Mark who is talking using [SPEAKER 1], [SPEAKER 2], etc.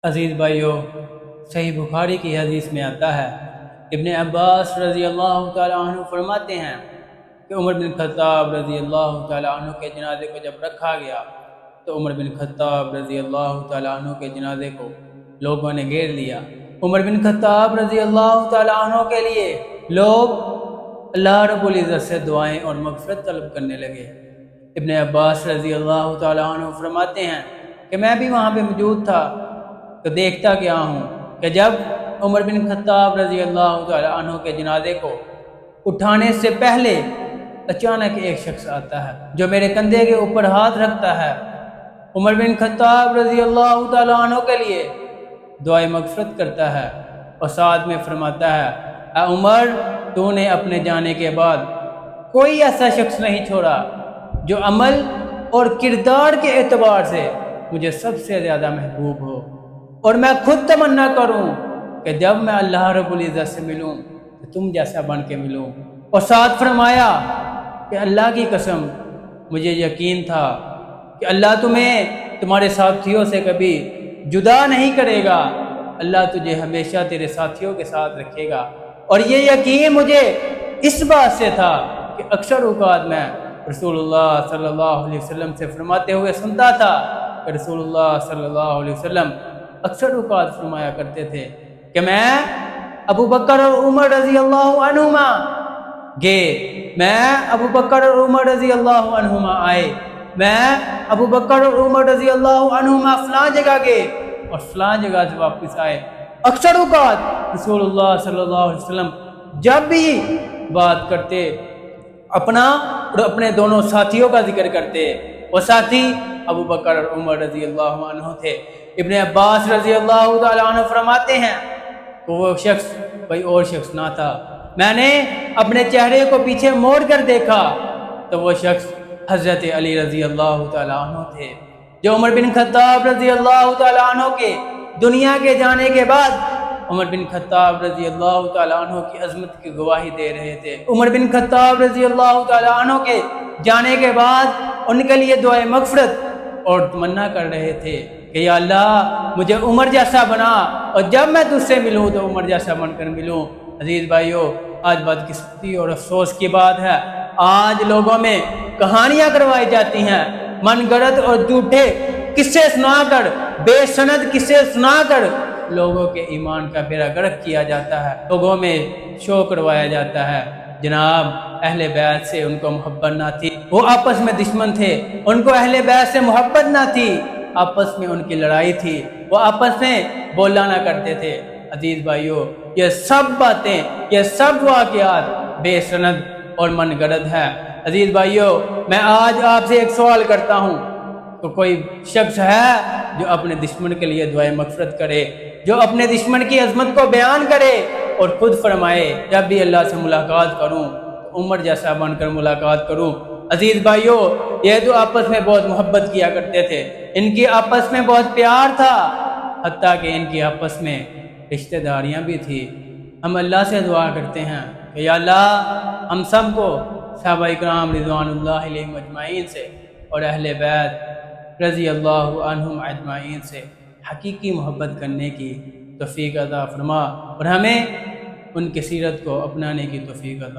[SPEAKER 1] عزیز بھائیو، صحیح بخاری کی حدیث میں آتا ہے، ابن عباس رضی اللہ تعالیٰ عنہ فرماتے ہیں کہ عمر بن خطاب رضی اللہ تعالیٰ عنہ کے جنازے کو جب رکھا گیا تو عمر بن خطاب رضی اللہ تعالیٰ عنہ کے جنازے کو لوگوں نے گھیر لیا۔ عمر بن خطاب رضی اللہ تعالیٰ عنہ کے لیے لوگ اللہ رب العزت سے دعائیں اور مغفرت طلب کرنے لگے۔ ابن عباس رضی اللہ تعالیٰ عنہ فرماتے ہیں کہ میں بھی وہاں پہ موجود تھا تو دیکھتا کیا ہوں کہ جب عمر بن خطاب رضی اللہ تعالیٰ عنہ کے جنازے کو اٹھانے سے پہلے اچانک ایک شخص آتا ہے جو میرے کندھے کے اوپر ہاتھ رکھتا ہے، عمر بن خطاب رضی اللہ تعالیٰ عنہ کے لیے دعائے مغفرت کرتا ہے اور ساتھ میں فرماتا ہے، اے عمر، تو نے اپنے جانے کے بعد کوئی ایسا شخص نہیں چھوڑا جو عمل اور کردار کے اعتبار سے مجھے سب سے زیادہ محبوب ہو، اور میں خود تمنا کروں کہ جب میں اللہ رب العزت سے ملوں تو تم جیسا بن کے ملوں۔ اور ساتھ فرمایا کہ اللہ کی قسم، مجھے یقین تھا کہ اللہ تمہیں تمہارے ساتھیوں سے کبھی جدا نہیں کرے گا، اللہ تجھے ہمیشہ تیرے ساتھیوں کے ساتھ رکھے گا، اور یہ یقین مجھے اس بات سے تھا کہ اکثر اوقات میں رسول اللہ صلی اللہ علیہ وسلم سے فرماتے ہوئے سنتا تھا کہ رسول اللہ صلی اللہ علیہ وسلم اکثر اوقات فرمایا کرتے تھے کہ میں ابو بکر اور عمر رضی اللہ عنہما گئے، میں ابو بکر اور عمر رضی اللہ عنہما آئے، میں ابو بکر اور عمر رضی اللہ عنہما فلاں جگہ گئے اور فلاں جگہ سے واپس آئے۔ اکثر اوقات رسول اللہ صلی اللہ علیہ وسلم جب بھی بات کرتے اپنا اور اپنے دونوں ساتھیوں کا ذکر کرتے، وہ ساتھی ابو بکر اور عمر رضی اللہ عنہ تھے۔ ابن عباس رضی اللہ تعالیٰ عنہ فرماتے ہیں کہ وہ شخص کوئی اور شخص نہ تھا، میں نے اپنے چہرے کو پیچھے موڑ کر دیکھا تو وہ شخص حضرت علی رضی اللہ تعالیٰ عنہ تھے، جو عمر بن خطاب رضی اللہ تعالیٰ عنہ کے دنیا کے جانے کے بعد عمر بن خطاب رضی اللہ تعالیٰ عنہ کی عظمت کی گواہی دے رہے تھے۔ عمر بن خطاب رضی اللہ تعالیٰ عنہ کے جانے کے بعد ان کے لیے دعائے مغفرت اور تمنا کر رہے تھے کہ یا اللہ مجھے عمر جیسا بنا، اور جب میں تجھ سے ملوں تو عمر جیسا بن کر ملوں۔ عزیز بھائیو، آج بدقسمتی اور افسوس کی بات ہے، آج لوگوں میں کہانیاں کروائی جاتی ہیں، من گڑت اور جھوٹے قصے سنا کر، بے سند قصے سنا کر لوگوں کے ایمان کا بیڑا غرق کیا جاتا ہے، لوگوں میں شو کروایا جاتا ہے۔ جناب، اہل بیت سے ان کو محبت نہ تھی، وہ آپس میں دشمن تھے، ان کو اہل بیت سے محبت نہ تھی، آپس میں ان کی لڑائی تھی، وہ آپس میں بولا نہ کرتے تھے۔ عزیز بھائیو، یہ سب باتیں، یہ سب واقعات بے سند اور من گڑت ہے۔ عزیز بھائیو، میں آج آپ سے ایک سوال کرتا ہوں، تو کوئی شخص ہے جو اپنے دشمن کے لیے دعائے مغفرت کرے، جو اپنے دشمن کی عظمت کو بیان کرے اور خود فرمائے جب بھی اللہ سے ملاقات کروں تو عمر جیسا بن کر ملاقات کروں؟ عزیز بھائیو، یہ تو آپس میں بہت محبت کیا کرتے تھے، ان کی آپس میں بہت پیار تھا، حتیٰ کہ ان کی آپس میں رشتہ داریاں بھی تھی۔ ہم اللہ سے دعا کرتے ہیں کہ یا اللہ ہم سب کو صحابہ اکرام رضوان اللہ علیہم اجمعین سے اور اہل بیت رضی اللہ عنہم اجمعین سے حقیقی محبت کرنے کی توفیق عطا فرما، اور ہمیں ان کی سیرت کو اپنانے کی توفیق عطا